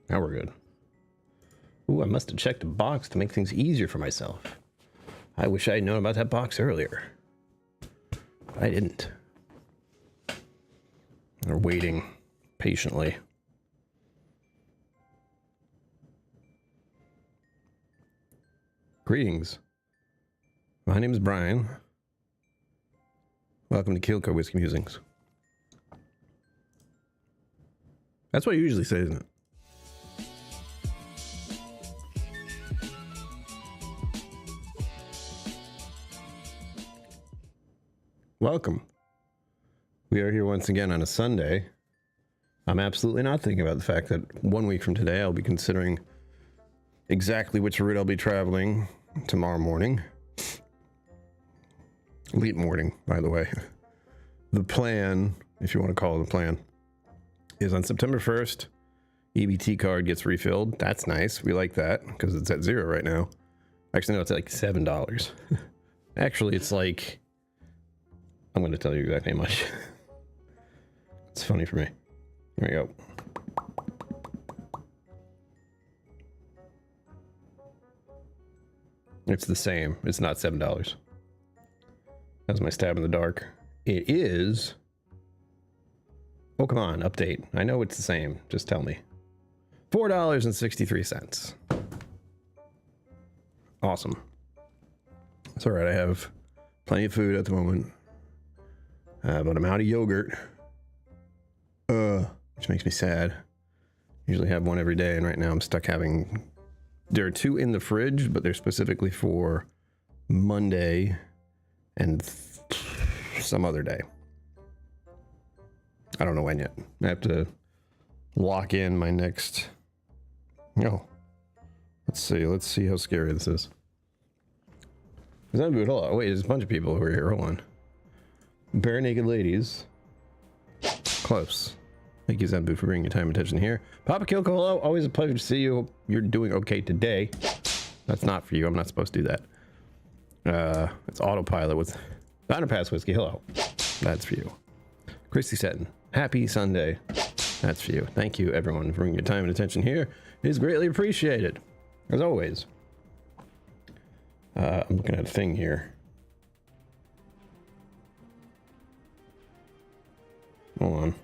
Now we're good. Ooh, I must have checked a box to make things easier for myself. I wish I had known about that box earlier. But I didn't. They're waiting patiently. Greetings. My name is Brian. Welcome to KillCo Whiskey Musings. That's what I usually say, isn't it? Welcome. We are here once again on a Sunday. I'm absolutely not thinking about the fact that 1 week from today I'll be considering exactly which route I'll be traveling tomorrow morning. Late morning, by the way. The plan, if you want to call it a plan, is on September 1st, EBT card gets refilled. That's nice. We like that because it's at $0 right now. Actually, no, it's like $7. Actually, it's like... I'm going to tell you exactly how much. It's funny for me. Here we go. It's the same. It's not $7. That's my stab in the dark. It is... Oh, come on. Update. I know it's the same. Just tell me. $4.63. Awesome. It's all right. I have plenty of food at the moment. But I'm out of yogurt. Which makes me sad. Usually have one every day, and right now I'm stuck having... There are 2 in the fridge, but they're specifically for Monday and some other day. I don't know when yet. I have to lock in my next... Oh. Let's see how scary this is. Is that good? Hold on. Wait, there's a bunch of people over here. Hold on. Bare Naked Ladies. Close. Thank you, Zenbu, for bringing your time and attention here. Papa KillCo, hello. Always a pleasure to see you. Hope you're doing okay today. That's not for you. I'm not supposed to do that. It's autopilot with Underpass Whiskey. Hello. That's for you. Christy Seton. Happy Sunday. That's for you. Thank you, everyone, for bringing your time and attention here. It is greatly appreciated. As always. I'm looking at a thing here. Hold on.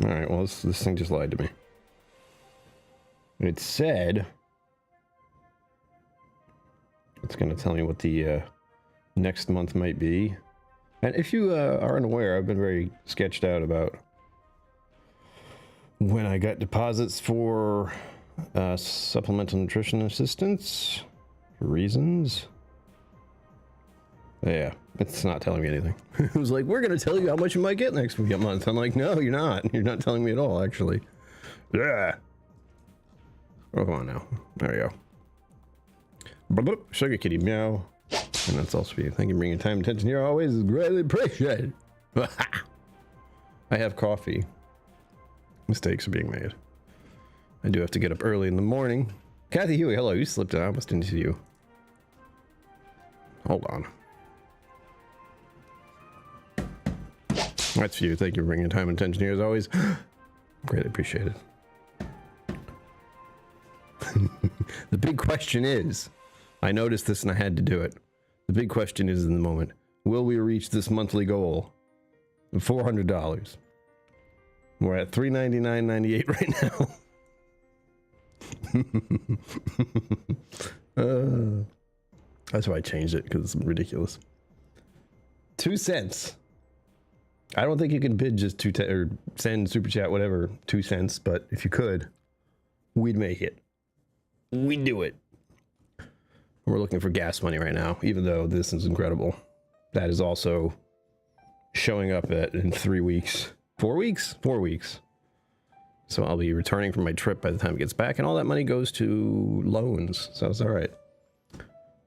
All right, well, this thing just lied to me. It said it's going to tell me what the next month might be. And if you are unaware, I've been very sketched out about when I got deposits for supplemental nutrition assistance for reasons. Yeah, it's not telling me anything. It was like, we're going to tell you how much you might get next month. I'm like, no, you're not. You're not telling me at all, actually. Yeah. Oh, come on now. There we go. Sugar kitty meow. And that's also for you. Thank you for bringing time and attention here. Always is greatly appreciated. I have coffee. Mistakes are being made. I do have to get up early in the morning. Kathy Huey, hello. You slipped in. I almost didn't see you. Hold on. That's for you. Thank you for bringing time and attention here as always. Greatly appreciated. The big question is, I noticed this and I had to do it. The big question is in the moment, will we reach this monthly goal of $400? We're at $399.98 right now. That's why I changed it, because it's ridiculous. 2 cents. I don't think you can bid just or send super chat, whatever, 2 cents, but if you could, we'd make it. We'd do it. We're looking for gas money right now, even though this is incredible. That is also showing up in 3 weeks. 4 weeks? 4 weeks. So I'll be returning from my trip by the time it gets back, and all that money goes to loans. So it's all right.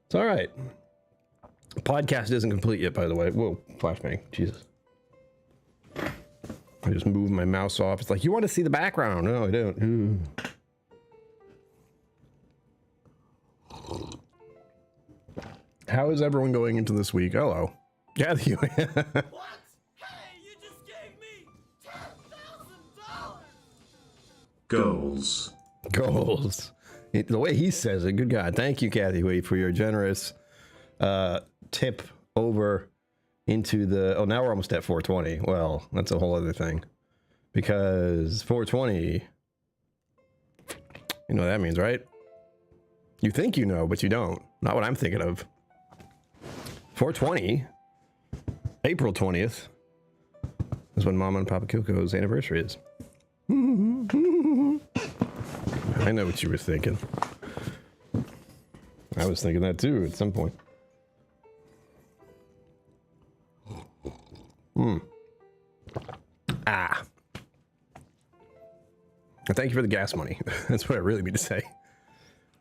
It's all right. The podcast isn't complete yet, by the way. Whoa, flashbang. Jesus. I just moved my mouse off. It's like, you want to see the background? No, I don't. Ooh. How is everyone going into this week? Hello. Yeah, What? Hey, you just gave me $10,000! Goals. Goals. The way he says it, good God. Thank you, Kathy Wade, for your generous tip over into the... Oh, now we're almost at 420. Well, that's a whole other thing. Because 420... You know what that means, right? You think you know, but you don't. Not what I'm thinking of. 420, April 20th, is when Mama and Papa KillCo's anniversary is. I know what you were thinking. I was thinking that too at some point. Ah. Thank you for the gas money. That's what I really mean to say.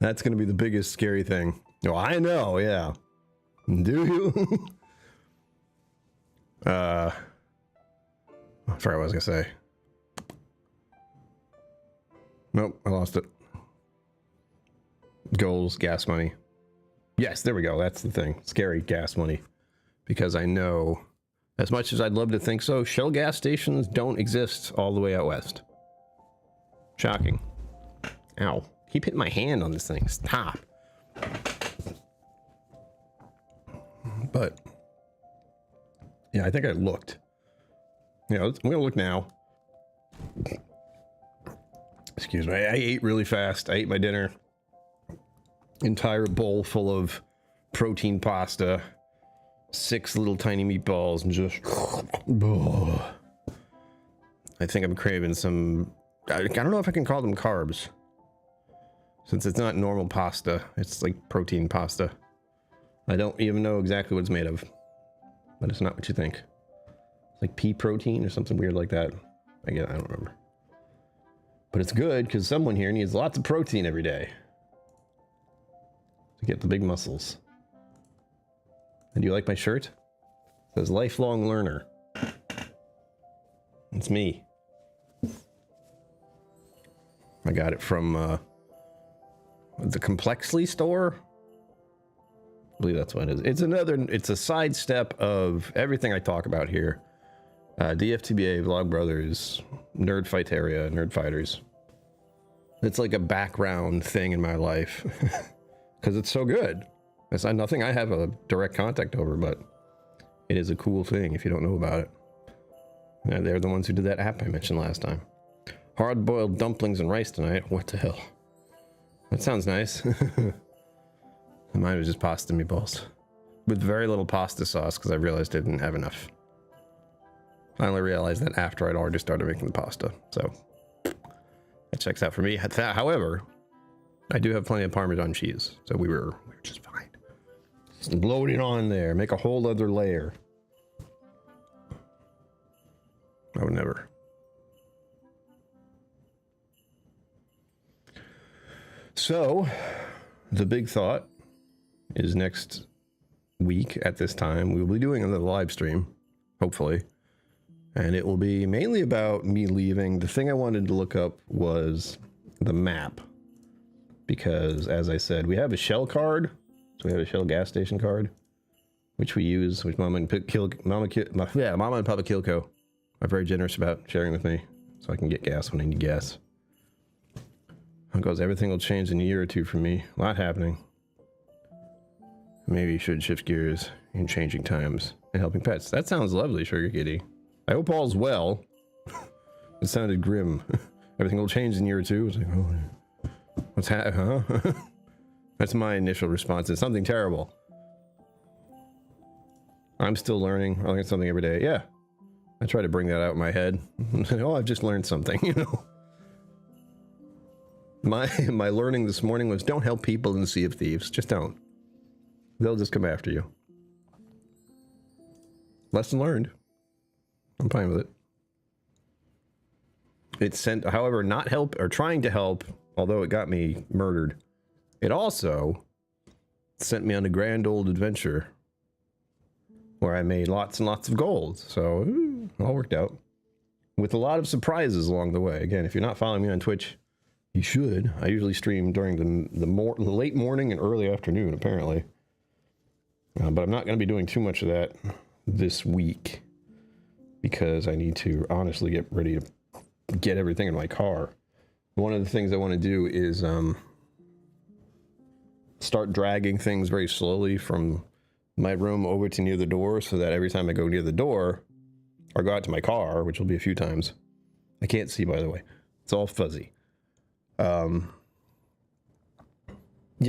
That's going to be the biggest scary thing. Oh, I know, yeah. Do you? I forgot what I was going to say. Nope, I lost it. Goals, gas money. Yes, there we go. That's the thing. Scary gas money. Because I know, as much as I'd love to think so, Shell gas stations don't exist all the way out west. Shocking. Ow. Keep hitting my hand on this thing. Stop. But, yeah, I think I looked. Yeah, I'm going to look now. Excuse me. I ate really fast. I ate my dinner. Entire bowl full of protein pasta. 6 little tiny meatballs and just... I think I'm craving some... I don't know if I can call them carbs. Since it's not normal pasta. It's like protein pasta. I don't even know exactly what it's made of. But it's not what you think. It's like pea protein or something weird like that. I don't remember. But it's good because someone here needs lots of protein every day. To get the big muscles. And do you like my shirt? It says lifelong learner. It's me. I got it from the Complexly store. I believe that's what it is. It's a sidestep of everything I talk about here. DFTBA, Vlogbrothers, Nerd Fighteria, Nerd Fighters. It's like a background thing in my life. Because it's so good. It's nothing I have a direct contact over, but it is a cool thing if you don't know about it. And they're the ones who did that app I mentioned last time. Hard-boiled dumplings and rice tonight. What the hell? That sounds nice. Mine was just pasta meatballs. With very little pasta sauce, because I realized I didn't have enough. Finally realized that after I'd already started making the pasta. So, that checks out for me. However, I do have plenty of Parmesan cheese. So we were just fine. Just load it on there. Make a whole other layer. I would never. So, the big thought is next week at this time, we will be doing another live stream, hopefully. And it will be mainly about me leaving. The thing I wanted to look up was the map. Because, as I said, we have a Shell card. So we have a Shell gas station card, which we use, which Mama and Papa KillCo are very generous about sharing with me. So I can get gas when I need gas. Because everything will change in a year or two for me. A lot happening. Maybe you should shift gears in changing times and helping pets. That sounds lovely, Sugar Kitty. I hope all's well. It sounded grim. Everything will change in a year or two. It's like, oh, what's huh? That's my initial response. It's something terrible. I'm still learning. I learn something every day. Yeah. I try to bring that out in my head. Oh, I've just learned something, you know. My learning this morning was don't help people in the Sea of Thieves. Just don't. They'll just come after you. Lesson learned. I'm fine with it. It sent, however, not help or trying to help, although it got me murdered. It also sent me on a grand old adventure where I made lots and lots of gold. So it all worked out with a lot of surprises along the way. Again, if you're not following me on Twitch, you should. I usually stream during the late morning and early afternoon, apparently. But I'm not going to be doing too much of that this week because I need to honestly get ready to get everything in my car. One of the things I want to do is start dragging things very slowly from my room over to near the door so that every time I go near the door or go out to my car, which will be a few times, I can't see, by the way. It's all fuzzy. Yeah,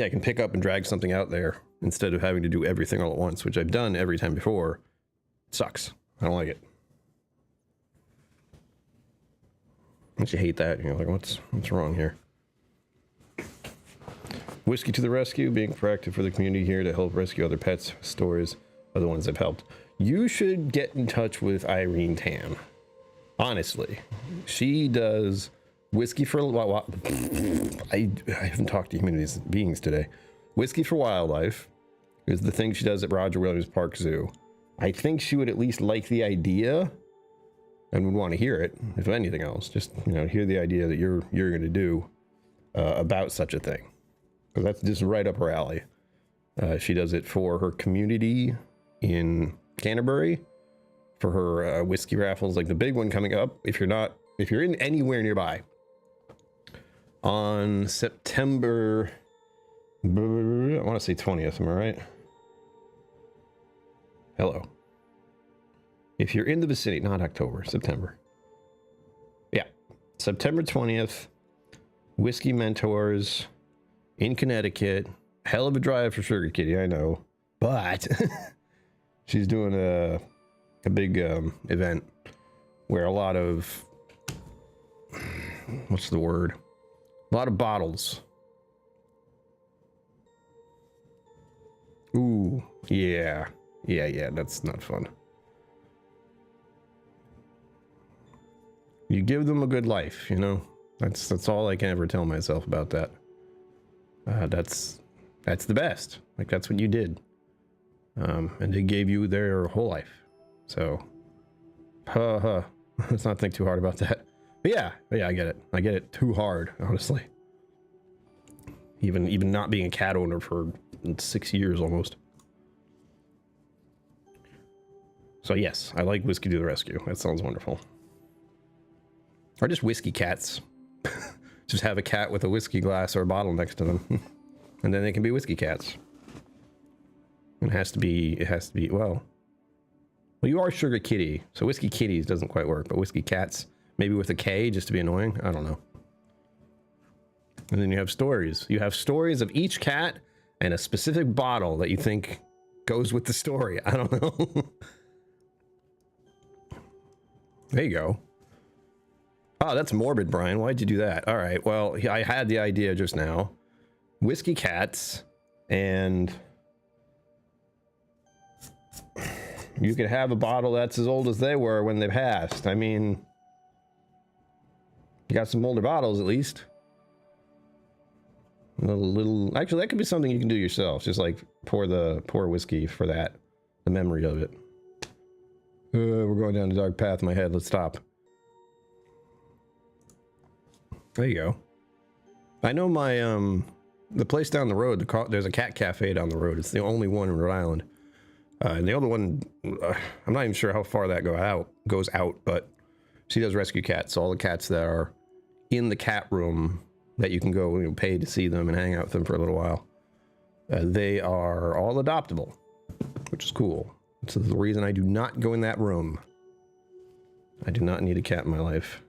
I can pick up and drag something out there instead of having to do everything all at once, which I've done every time before. It sucks. I don't like it. Don't you hate that? You're like, what's wrong here? Whiskey to the rescue, being proactive for the community here to help rescue other pets. Stories are the ones I've helped. You should get in touch with Irene Tam. Honestly, she does whiskey for I haven't talked to human beings today. Whiskey for Wildlife is the thing she does at Roger Williams Park Zoo. I think she would at least like the idea and would want to hear it, if anything else. Just, you know, hear the idea that you're going to do about such a thing. Because that's just right up her alley. She does it for her community in Canterbury, for her whiskey raffles, like the big one coming up. If you're in anywhere nearby, on September, I want to say 20th, am I right? Hello. If you're in the vicinity, not October, September. Yeah, September 20th, Whiskey Mentors in Connecticut. Hell of a drive for Sugar Kitty, I know. But she's doing a big event where a lot of, what's the word? A lot of bottles. Ooh, yeah. Yeah, that's not fun. You give them a good life, you know? That's all I can ever tell myself about that. That's the best. Like, that's what you did. And they gave you their whole life. So, let's not think too hard about that. But yeah, I get it. I get it too hard, honestly. Even not being a cat owner for 6 years almost. So yes, I like Whiskey to the Rescue. That sounds wonderful. Or just whiskey cats. Just have a cat with a whiskey glass or a bottle next to them. And then they can be whiskey cats. It has to be, well, you are Sugar Kitty. So Whiskey Kitties doesn't quite work, but Whiskey Cats, maybe with a K just to be annoying. I don't know. And then you have stories. You have stories of each cat and a specific bottle that you think goes with the story. I don't know. There you go. Oh, that's morbid, Brian. Why'd you do that? All right. Well, I had the idea just now. Whiskey cats, and you could have a bottle that's as old as they were when they passed. I mean, you got some older bottles at least. Actually, that could be something you can do yourself. Just like pour whiskey for that, the memory of it. We're going down a dark path in my head. Let's stop. There you go. I know my the place down the road. There's a cat cafe down the road. It's the only one in Rhode Island. And the other one, I'm not even sure how far that goes out, but she does rescue cats. So all the cats that are in the cat room that you can go, you know, pay to see them and hang out with them for a little while. They are all adoptable, which is cool. This is the reason I do not go in that room. I do not need a cat in my life.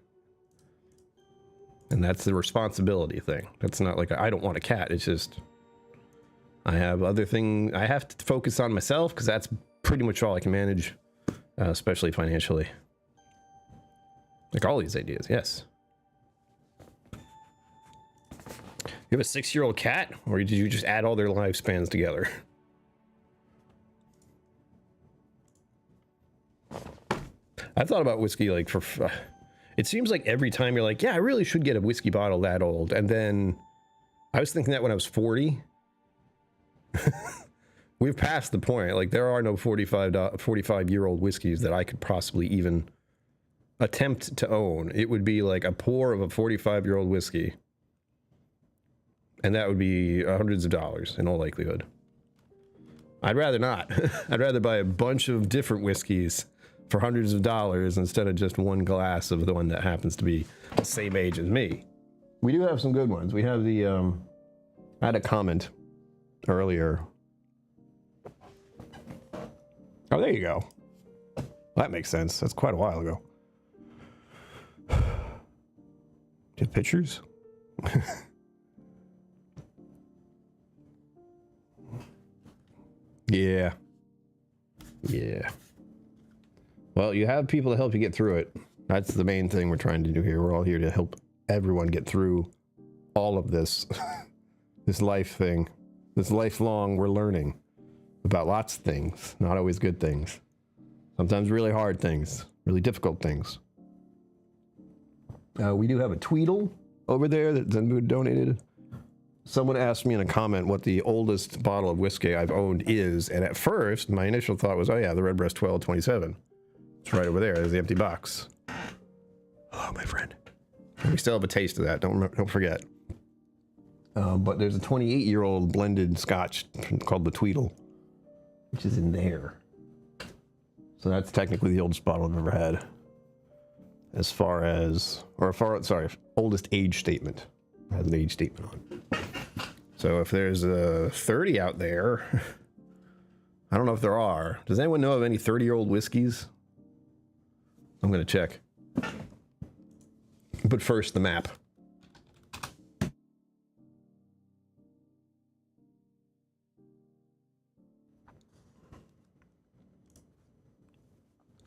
And that's the responsibility thing. That's not like I don't want a cat. It's just I have other things. I have to focus on myself because that's pretty much all I can manage, especially financially. Like all these ideas, yes. You have a 6-year-old cat, or did you just add all their lifespans together? I've thought about whiskey like for... it seems like every time you're like, yeah, I really should get a whiskey bottle that old. And then I was thinking that when I was 40. We've passed the point. Like there are no 45-year-old whiskeys that I could possibly even attempt to own. It would be like a pour of a 45-year-old whiskey. And that would be hundreds of dollars in all likelihood. I'd rather not. I'd rather buy a bunch of different whiskeys for hundreds of dollars instead of just one glass of the one that happens to be the same age as me. We do have some good ones. We have the, I had a comment earlier. Oh, there you go. Well, that makes sense. That's quite a while ago. Do you have pictures? Yeah. Yeah. Well, you have people to help you get through it. That's the main thing we're trying to do here. We're all here to help everyone get through all of this. This life thing. This lifelong, we're learning about lots of things. Not always good things. Sometimes really hard things. Really difficult things. We do have a Tweedle over there that Zenbu donated. Someone asked me in a comment what the oldest bottle of whiskey I've owned is, and at first, my initial thought was, oh yeah, the Redbreast 1227. It's right over there. There's the empty box. Hello, my friend. We still have a taste of that. Don't forget. But there's a 28-year-old blended Scotch called the Tweedle, which is in there. So that's technically the oldest bottle I've ever had. As far as, oldest age statement. It has an age statement on. So if there's a 30 out there, I don't know if there are. Does anyone know of any 30-year-old whiskeys? I'm going to check. But first, the map.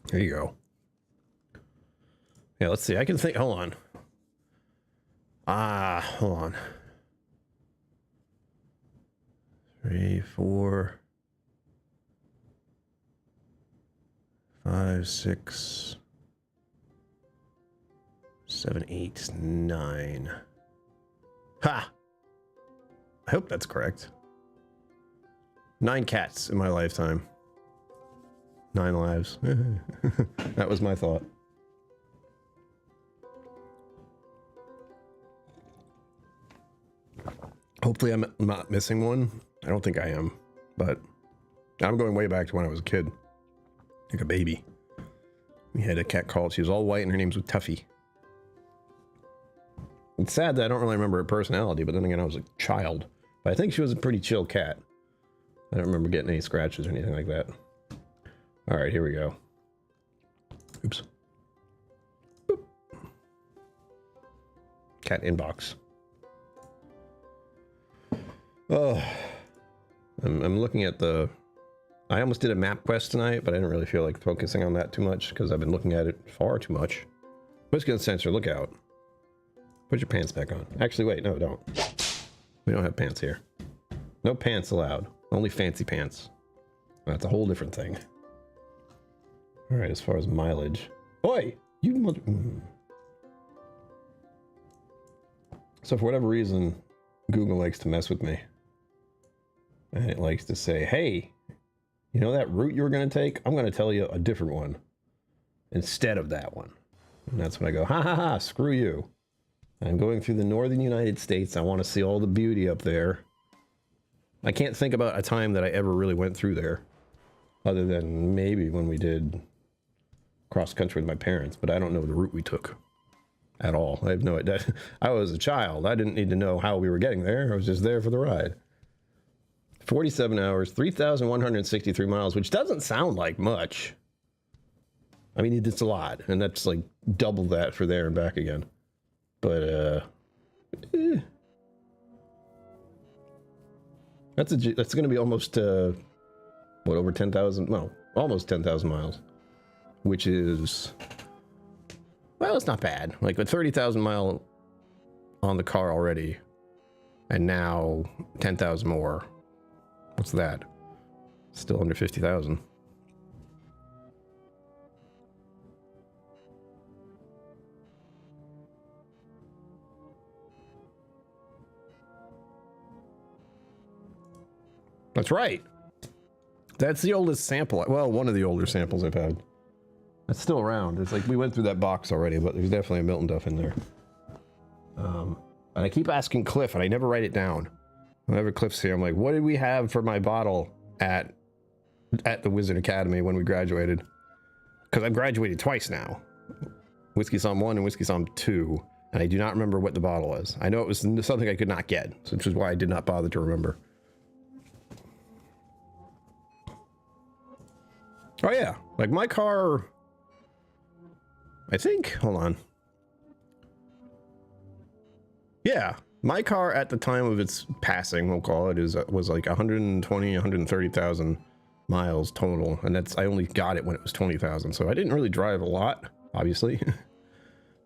There you go. Yeah, let's see. I can think. Hold on. Hold on. 3, 4, 5, 6, 7, 8, 9. Ha! I hope that's correct. 9 cats in my lifetime. 9 lives. That was my thought. Hopefully I'm not missing one. I don't think I am, but I'm going way back to when I was a kid. Like a baby. We had a cat called, she was all white and her name was Tuffy. It's sad that I don't really remember her personality, but then again, I was a child. But I think she was a pretty chill cat. I don't remember getting any scratches or anything like that. All right, here we go. Oops. Boop. Cat inbox. Oh, I'm looking at the... I almost did a map quest tonight, but I didn't really feel like focusing on that too much because I've been looking at it far too much. Whiskey sensor, look out. Put your pants back on. Actually, wait, no, don't. We don't have pants here. No pants allowed. Only fancy pants. That's a whole different thing. All right, as far as mileage. Oi! You mother... So for whatever reason, Google likes to mess with me. And it likes to say, hey, you know that route you were going to take? I'm going to tell you a different one instead of that one. And that's when I go, ha ha ha, screw you. I'm going through the northern United States. I want to see all the beauty up there. I can't think about a time that I ever really went through there. Other than maybe when we did cross country with my parents. But I don't know the route we took at all. I have no idea. I was a child. I didn't need to know how we were getting there. I was just there for the ride. 47 hours, 3,163 miles, which doesn't sound like much. I mean, it's a lot. And that's like double that for there and back again. But, that's going to be almost, what, over 10,000? Well, almost 10,000 miles. Which is, well, it's not bad. Like a 30,000 mile on the car already. And now 10,000 more. What's that? Still under 50,000. That's right. That's the oldest sample. Well, one of the older samples I've had. It's still around. It's like we went through that box already, but there's definitely a Milton Duff in there. And I keep asking Cliff, and I never write it down. Whenever Cliff's here, I'm like, what did we have for my bottle at at the Wizard Academy when we graduated. Because I've graduated twice now. Whiskey Somm 1 and Whiskey Somm 2. And I do not remember what the bottle was. I know it was something I could not get, which is why I did not bother to remember. Oh yeah, like my car, I think, hold on. Yeah, my car at the time of its passing, we'll call it, was like 120, 130,000 miles total. And I only got it when it was 20,000. So I didn't really drive a lot, obviously.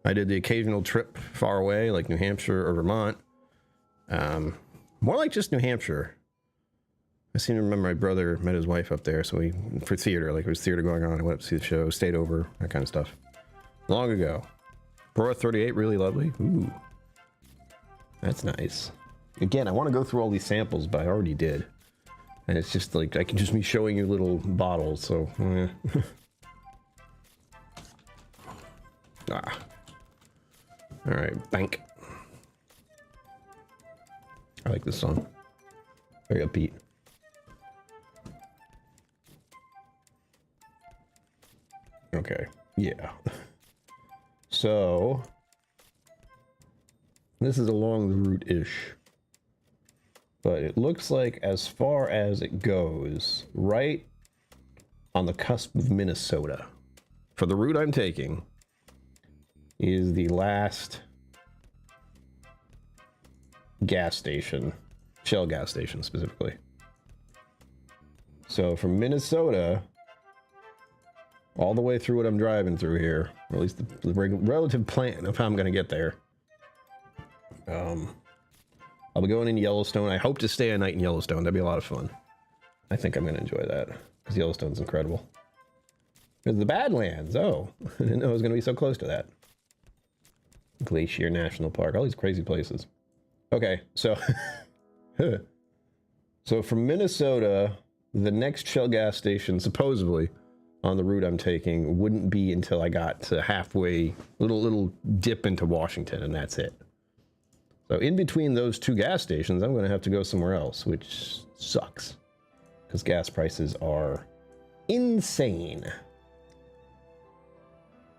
I did the occasional trip far away, like New Hampshire or Vermont. More like just New Hampshire. I seem to remember my brother met his wife up there, so for theater, like there was theater going on, I went up to see the show, stayed over, that kind of stuff. Long ago. Bora 38, really lovely. Ooh. That's nice. Again, I want to go through all these samples, but I already did. And it's just like, I can just be showing you little bottles, so... Ah. Alright, bank. I like this song. Very upbeat. Okay, yeah. So, this is along the route-ish. But it looks like, as far as it goes, right on the cusp of Minnesota. For the route I'm taking, is the last gas station, Shell gas station specifically. So from Minnesota all the way through what I'm driving through here, or at least the relative plan of how I'm going to get there. I'll be going in Yellowstone. I hope to stay a night in Yellowstone. That'd be a lot of fun. I think I'm going to enjoy that because Yellowstone's incredible. There's the Badlands. Oh, I didn't know it was going to be so close to that. Glacier National Park. All these crazy places. Okay, so so from Minnesota, the next Shell gas station, supposedly, on the route I'm taking, wouldn't be until I got to halfway, little dip into Washington, and that's it. So in between those two gas stations, I'm going to have to go somewhere else, which sucks, because gas prices are insane.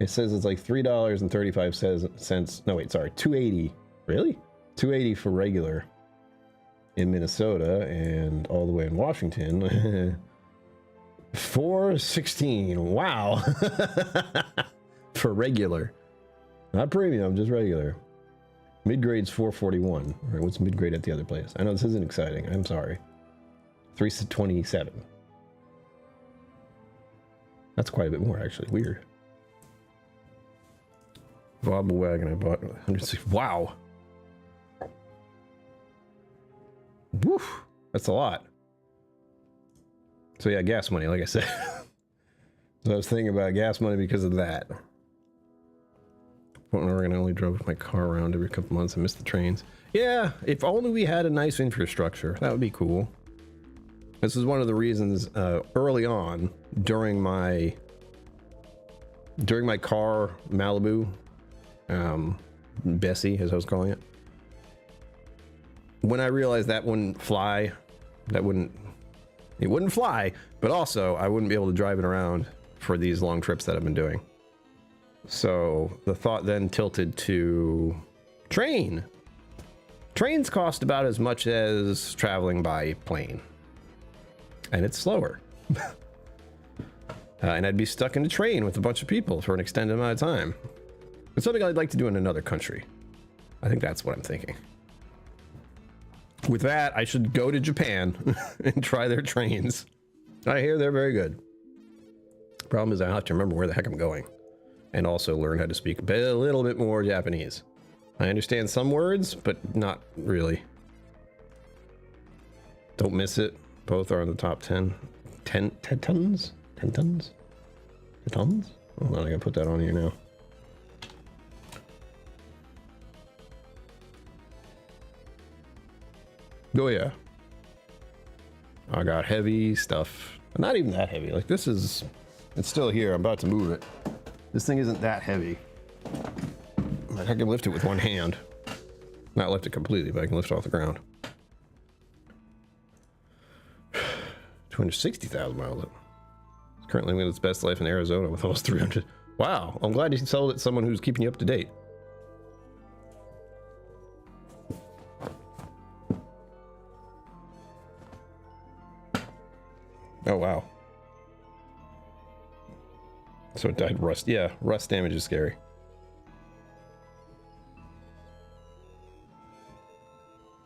It says it's like $3.35. No, wait, sorry, $2.80. Really? $2.80 for regular in Minnesota, and all the way in Washington. $4.16. Wow. For regular. Not premium, just regular. Mid-grade's $4.41. All right, what's mid-grade at the other place? I know this isn't exciting. I'm sorry. $3.27. That's quite a bit more, actually. Weird. Vauban wagon I bought 160. Wow. Woof. That's a lot. So yeah, gas money, like I said. So I was thinking about gas money because of that. Oregon, I only drove my car around every couple months. I missed the trains. Yeah, if only we had a nice infrastructure. That would be cool. This is one of the reasons early on during my car Malibu, Bessie, as I was calling it. When I realized that wouldn't fly, it wouldn't fly, but also I wouldn't be able to drive it around for these long trips that I've been doing. So the thought then tilted to train. Trains cost about as much as traveling by plane, and it's slower. And I'd be stuck in a train with a bunch of people for an extended amount of time. It's something I'd like to do in another country. I think that's what I'm thinking. With that, I should go to Japan and try their trains. I hear they're very good. Problem is I have to remember where the heck I'm going. And also learn how to speak a little bit more Japanese. I understand some words, but not really. Don't miss it. Both are in the top 10. 10 tons? 10 tons? 10 tons? Hold on, I gotta put that on here now. Oh yeah. I got heavy stuff. Not even that heavy. Like this is, it's still here. I'm about to move it. This thing isn't that heavy. I can lift it with one hand. Not lift it completely, but I can lift it off the ground. 260,000 miles. It's currently living its best life in Arizona with almost 300. Wow, I'm glad you sold it to someone who's keeping you up to date. Oh, wow. So it died rust. Yeah, rust damage is scary.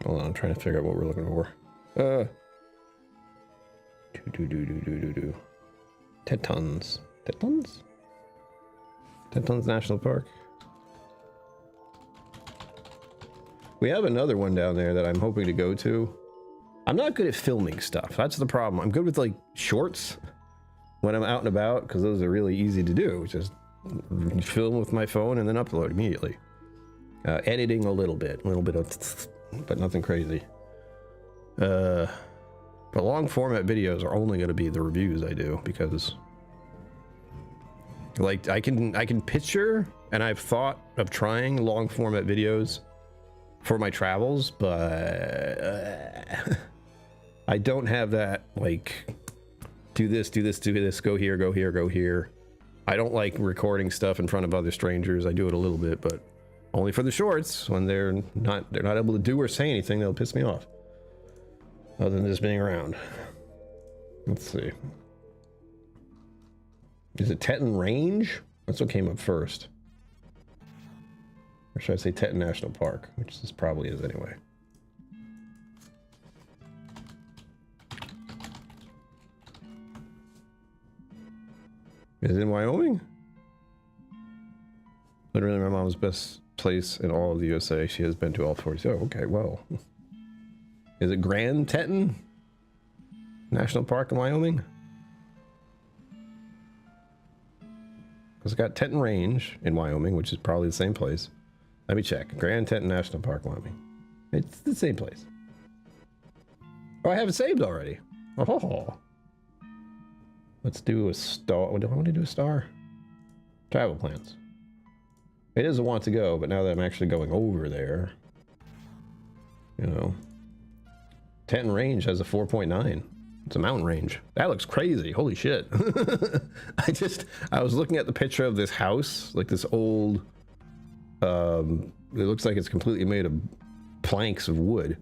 Hold on, I'm trying to figure out what we're looking for. Tetons. Tetons? Tetons National Park. We have another one down there that I'm hoping to go to. I'm not good at filming stuff. That's the problem. I'm good with like shorts when I'm out and about because those are really easy to do. Just film with my phone and then upload immediately. Editing a little bit of, but nothing crazy. But long format videos are only going to be the reviews I do because, like, I can picture, and I've thought of trying long format videos for my travels, but I don't have that, like, do this, go here, go here, go here. I don't like recording stuff in front of other strangers. I do it a little bit, but only for the shorts. When they're not able to do or say anything, they'll piss me off. Other than just being around. Let's see. Is it Teton Range? That's what came up first. Or should I say Teton National Park, which this probably is anyway. Is it in Wyoming? Literally my mom's best place in all of the USA. She has been to all 40. Oh, okay, well. Is it Grand Teton National Park in Wyoming? Because it's got Teton Range in Wyoming, which is probably the same place. Let me check. Grand Teton National Park, Wyoming. It's the same place. Oh, I have it saved already. Oh. Let's do a star. Do I want to do a star? Travel plans. It is a want to go, but now that I'm actually going over there, you know. Teton Range has a 4.9. It's a mountain range. That looks crazy. Holy shit. I was looking at the picture of this house, like this old, it looks like it's completely made of planks of wood.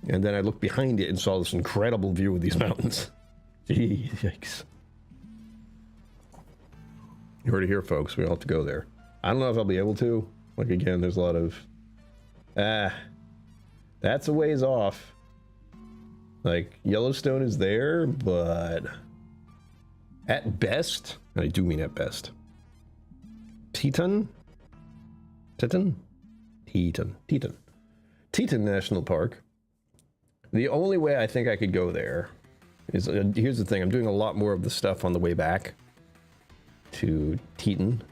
And then I looked behind it and saw this incredible view of these mountains. Jeez, yikes. You heard it here, folks. We all have to go there. I don't know if I'll be able to. Like, again, there's a lot of... that's a ways off. Like, Yellowstone is there, but... At best, and I do mean at best. Teton National Park. The only way I think I could go there is, here's the thing, I'm doing a lot more of the stuff on the way back to Teton.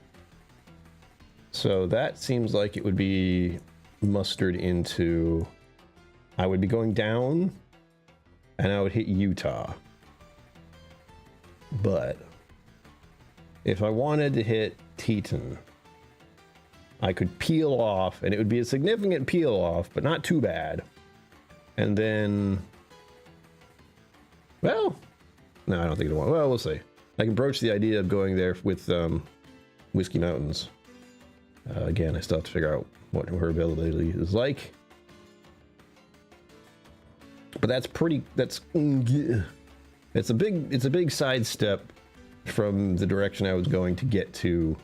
So that seems like it would be mustered into, I would be going down and I would hit Utah. But if I wanted to hit Teton, I could peel off, and it would be a significant peel off, but not too bad. And then, well, no, I don't think it will. Well, we'll see. I can broach the idea of going there with Whiskey Mountains. Again, I still have to figure out what her availability is like. But that's pretty. It's a big sidestep from the direction I was going to get to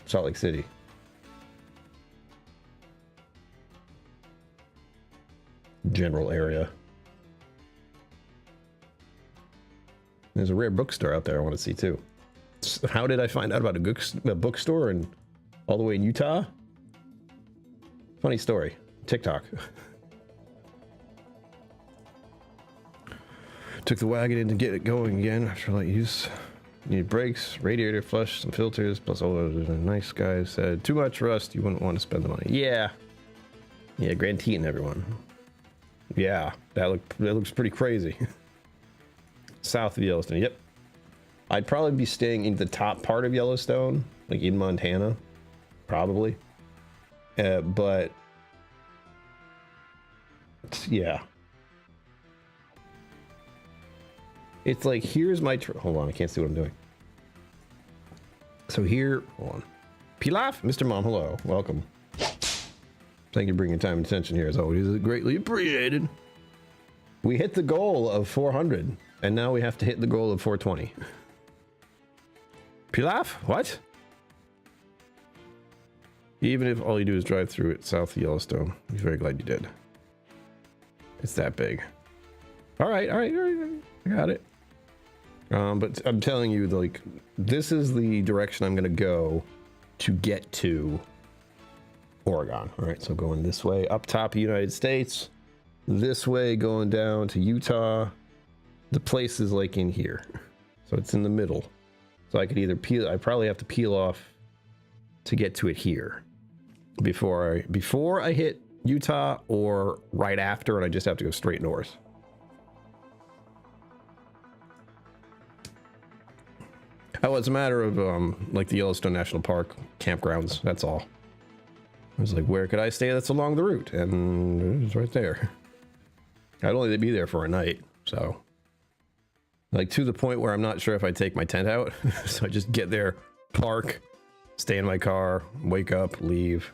Salt Lake City. General area. There's a rare bookstore out there I want to see too. How did I find out about a bookstore and all the way in Utah? Funny story. TikTok. Took the wagon in to get it going again after light use. Need brakes, radiator flush, some filters, plus all those nice guys said, too much rust, you wouldn't want to spend the money. Yeah. Yeah, Grand Teton, everyone. Yeah, that looks pretty crazy. South of Yellowstone, yep. I'd probably be staying in the top part of Yellowstone, like in Montana, probably. But yeah. It's like, here's my... Hold on, I can't see what I'm doing. So here... Hold on. Pilaf? Mr. Mom, hello. Welcome. Thank you for bringing time and attention here, as always. It's greatly appreciated. We hit the goal of 400, and now we have to hit the goal of 420. Pilaf? What? Even if all you do is drive through it south of Yellowstone. He's very glad you did. It's that big. All right. I got it. But I'm telling you, like, this is the direction I'm going to go to get to Oregon. All right, so going this way up top of the United States, this way going down to Utah. The place is like in here, so it's in the middle. So I could either peel. I probably have to peel off to get to it here before I hit Utah, or right after, and I just have to go straight north. Oh, it's a matter of like the Yellowstone National Park campgrounds. That's all. I was like, where could I stay that's along the route? And it's right there. I'd only be there for a night, so like to the point where I'm not sure if I take my tent out. So I just get there, park, stay in my car, wake up, leave.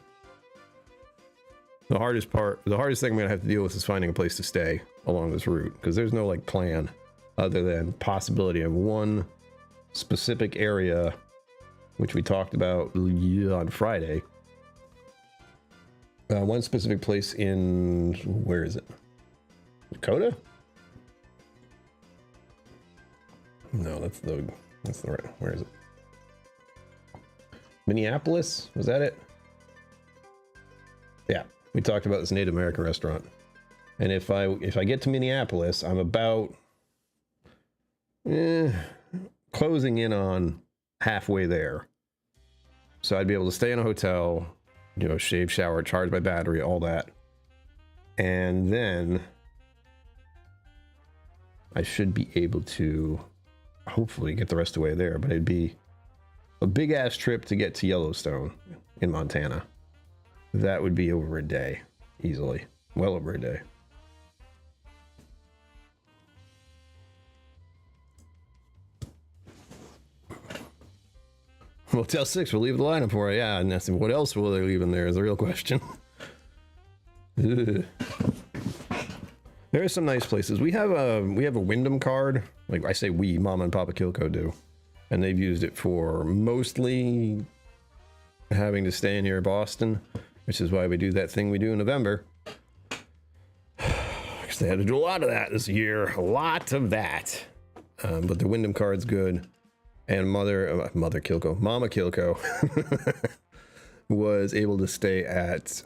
The hardest thing I'm gonna have to deal with is finding a place to stay along this route, because there's no like plan other than possibility of one specific area, which we talked about on Friday. One specific place in, where is it? Dakota? No, that's the right, where is it? Minneapolis? Was that it? Yeah, we talked about this Native American restaurant. And if I get to Minneapolis, I'm about closing in on halfway there. So I'd be able to stay in a hotel, you know, shave, shower, charge my battery, all that. And then I should be able to hopefully get the rest of the way there, but it'd be a big ass trip to get to Yellowstone in Montana. That would be over a day, easily. Well over a day. Motel 6 will leave the lineup for you. Yeah, and that's what else will they leave in there is the real question. There are some nice places. We have a Wyndham card. Like I say, we, Mama and Papa KillCo do, and they've used it for mostly having to stay in here in Boston, which is why we do that thing we do in November. Because they had to do a lot of that this year, a lot of that. But the Wyndham card's good. And Mama KillCo was able to stay at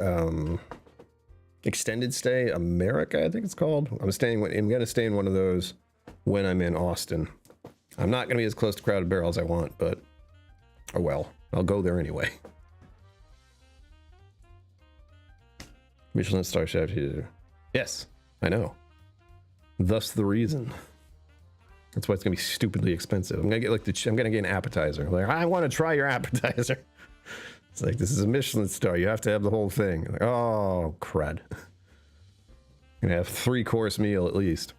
Extended Stay America, I think it's called. I'm going to stay in one of those when I'm in Austin. I'm not going to be as close to Crowded Barrel as I want, but oh well, I'll go there anyway. Michelin star chef here. Yes, I know. Thus the reason. That's why it's gonna be stupidly expensive. I'm gonna get like I'm gonna get an appetizer. Like, I want to try your appetizer. It's like, this is a Michelin star. You have to have the whole thing. Like, oh crud. I'm gonna have 3-course meal at least.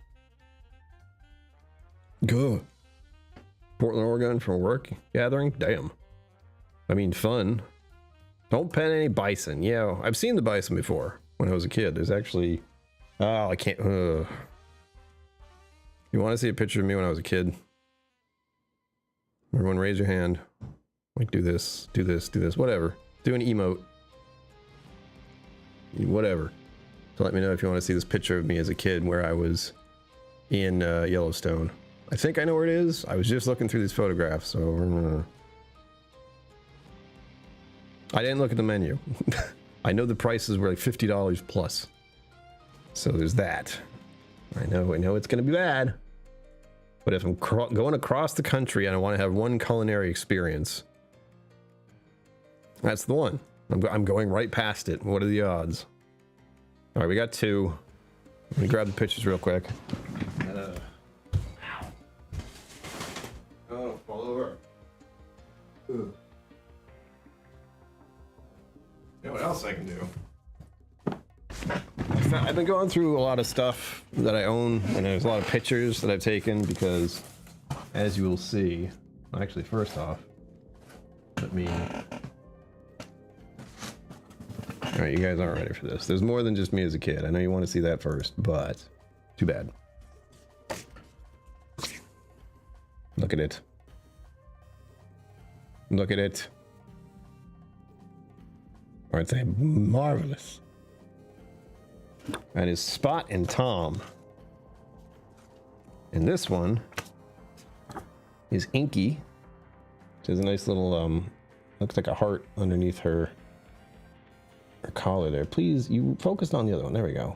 Go. Portland, Oregon for work gathering. Damn. I mean, fun. Don't pen any bison. Yeah, I've seen the bison before when I was a kid. There's actually. Oh, I can't. You want to see a picture of me when I was a kid? Everyone raise your hand. Like, do this, do this, do this, whatever. Do an emote. Whatever. So let me know if you want to see this picture of me as a kid where I was in Yellowstone. I think I know where it is. I was just looking through these photographs, so... I didn't look at the menu. I know the prices were like $50 plus. So there's that. I know it's going to be bad. But if I'm going across the country and I want to have one culinary experience, that's the one. I'm going right past it. What are the odds? All right, we got 2. Let me grab the pictures real quick. Oh, fall over. Ugh. You know what else I can do? I've been going through a lot of stuff that I own, and there's a lot of pictures that I've taken because, as you will see, actually, first off, let me. All right, you guys aren't ready for this. There's more than just me as a kid. I know you want to see that first, but too bad. Look at it. Look at it. Aren't they marvelous? That is Spot and Tom. And this one is Inky. She has a nice little, looks like a heart underneath her collar there. Please, you focused on the other one. There we go.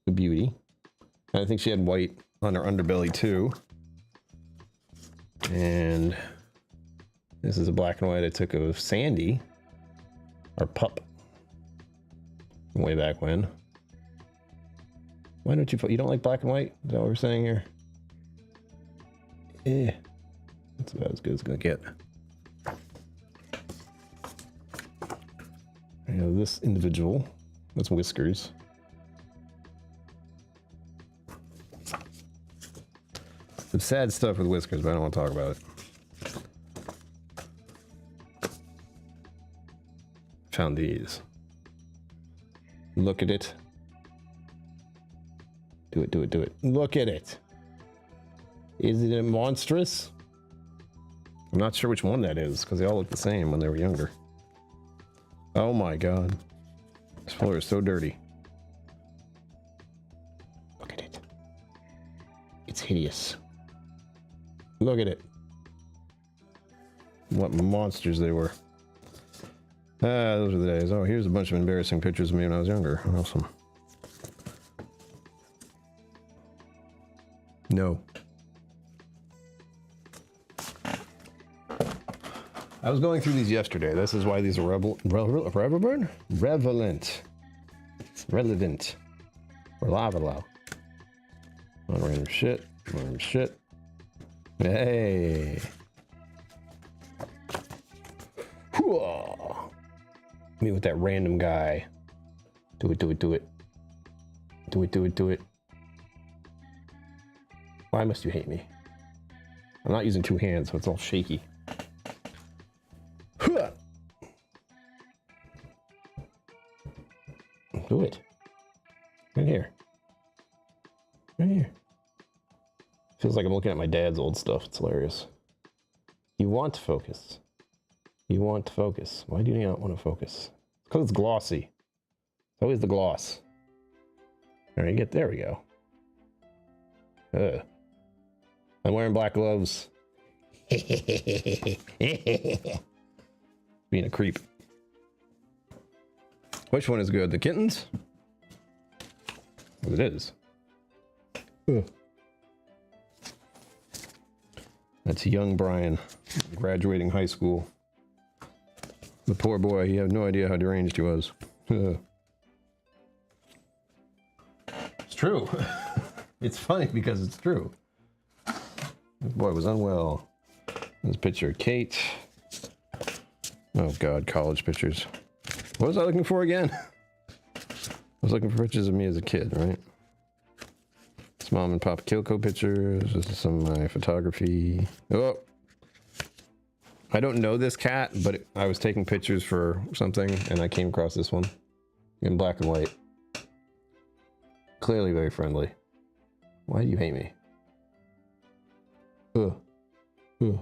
The beauty. And I think she had white on her underbelly too. And this is a black and white I took of Sandy, our pup, way back when. Why don't you don't like black and white? Is that what we're saying here? Eh, that's about as good as it's gonna get. You know, this individual, that's Whiskers. Some sad stuff with Whiskers, but I don't want to talk about it. Found these. Look at it. Do it, do it, do it. Look at it. Is it monstrous? I'm not sure which one that is, because they all look the same when they were younger. Oh my god. This floor is so dirty. Look at it. It's hideous. Look at it. What monsters they were. Ah, those are the days. Oh, here's a bunch of embarrassing pictures of me when I was younger. Awesome. No. I was going through these yesterday. This is why these are relevant. Relevant. Or lava. Random shit. Random shit. Hey. Whoa. Me with that random guy. Do it, do it, do it. Do it, do it, do it. Why must you hate me? I'm not using two hands, so it's all shaky. Do it. Right here. Right here. Feels like I'm looking at my dad's old stuff. It's hilarious. You want to focus. You want to focus. Why do you not want to focus? Because it's glossy. It's always the gloss. All right, there we go. I'm wearing black gloves. Being a creep. Which one is good? The kittens? It is. That's young Brian, graduating high school. The poor boy, he had no idea how deranged he was. It's true. It's funny because it's true. This boy was unwell. This picture of Kate. Oh god, college pictures. What was I looking for again? I was looking for pictures of me as a kid, right? It's mom and pop KillCo pictures. This is some of my photography. Oh! I don't know this cat, but I was taking pictures for something and I came across this one in black and white. Clearly very friendly. Why do you hate me? Ugh. Ugh.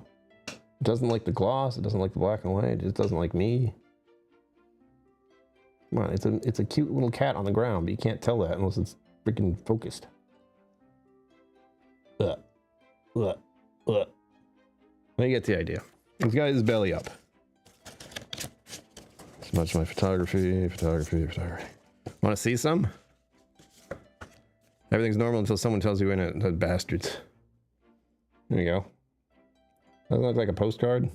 It doesn't like the gloss, it doesn't like the black and white, it just doesn't like me. Come on, it's a cute little cat on the ground, but you can't tell that unless it's freaking focused. Ugh. Ugh. Ugh. I get the idea. He's got his belly up. As much my photography. Want to see some? Everything's normal until someone tells you in it. Those bastards. There you go. Doesn't look like a postcard.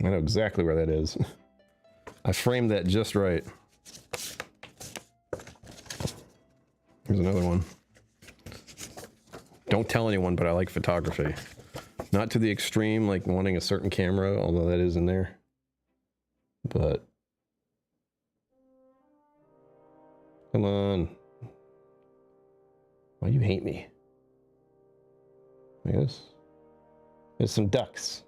I know exactly where that is. I framed that just right. Here's another one. Don't tell anyone, but I like photography. Not to the extreme, like wanting a certain camera, although that is in there. But Come on. Why you hate me? I guess. There's some ducks.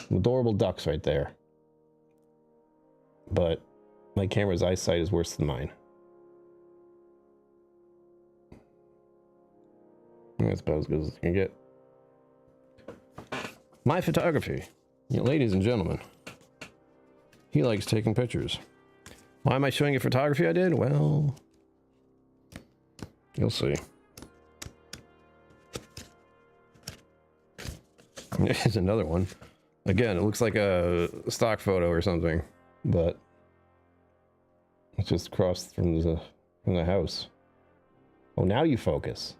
Some adorable ducks right there. But my camera's eyesight is worse than mine. That's about as good as it can get. My photography. You know, ladies and gentlemen. He likes taking pictures. Why am I showing you photography I did? Well, you'll see. Here's another one. Again, it looks like a stock photo or something, but it's just across from the house. Oh, now you focus.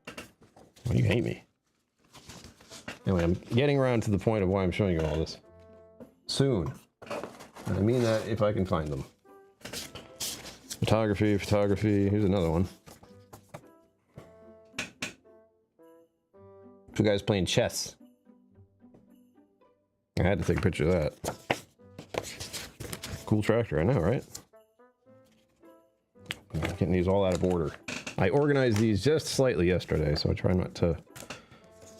Why do you hate me? Anyway, I'm getting around to the point of why I'm showing you all this. Soon. And I mean that if I can find them. Photography, photography. Here's another one. Two guys playing chess. I had to take a picture of that. Cool tractor, I know, right? I'm getting these all out of order. I organized these just slightly yesterday, so I try not to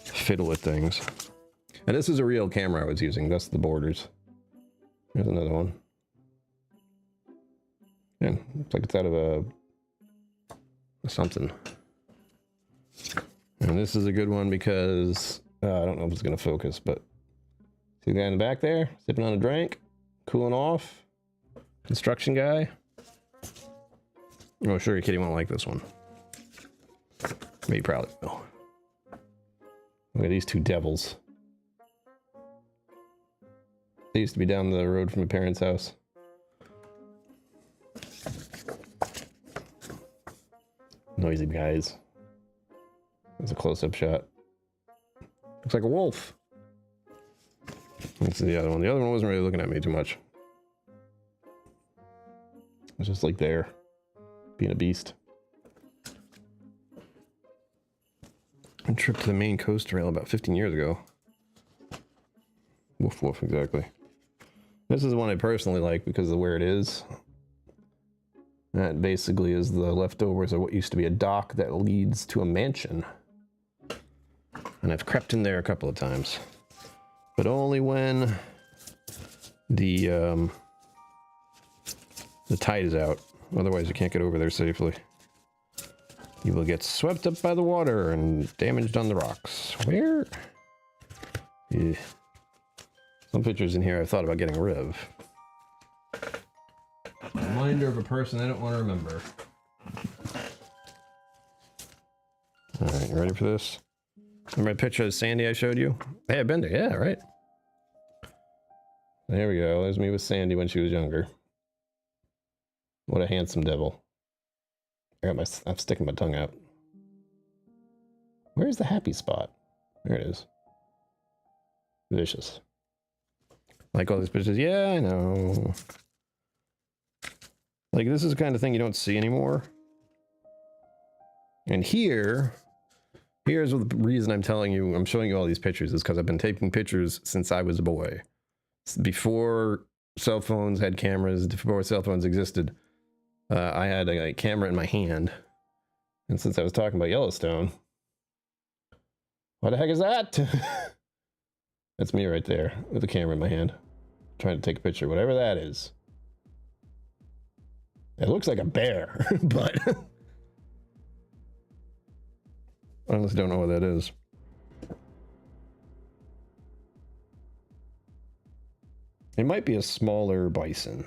fiddle with things. And this is a real camera I was using. That's the borders. Here's another one. Yeah, looks like it's out of a something. And this is a good one because I don't know if it's going to focus, but see the guy in the back there sipping on a drink, cooling off. Construction guy. Oh, sure, your kitty won't like this one. Maybe probably will. Look at these two devils. They used to be down the road from my parents' house. Noisy guys. That's a close-up shot. Looks like a wolf. Let's see the other one. The other one wasn't really looking at me too much. It was just like there, being a beast. I tripped to the Maine coast rail about 15 years ago. Woof woof, exactly. This is one I personally like because of where it is. That basically is the leftovers of what used to be a dock that leads to a mansion. And I've crept in there a couple of times. But only when the tide is out. Otherwise you can't get over there safely. You will get swept up by the water and damaged on the rocks. Where? Yeah. Some pictures in here I thought about getting rid of. Reminder of a person I don't want to remember. Alright, you ready for this? Remember my picture of Sandy I showed you? Hey, I've been there. Yeah, right. There we go. There's me with Sandy when she was younger. What a handsome devil. I'm sticking my tongue out. Where's the happy spot? There it is. Vicious. Like all these pictures. Yeah, I know. Like, this is the kind of thing you don't see anymore. And here's the reason I'm telling you, I'm showing you all these pictures, is because I've been taking pictures since I was a boy. Before cell phones had cameras, before cell phones existed, I had a camera in my hand. And since I was talking about Yellowstone, what the heck is that? That's me right there with the camera in my hand, trying to take a picture, whatever that is. It looks like a bear, but I honestly don't know what that is. It might be a smaller bison,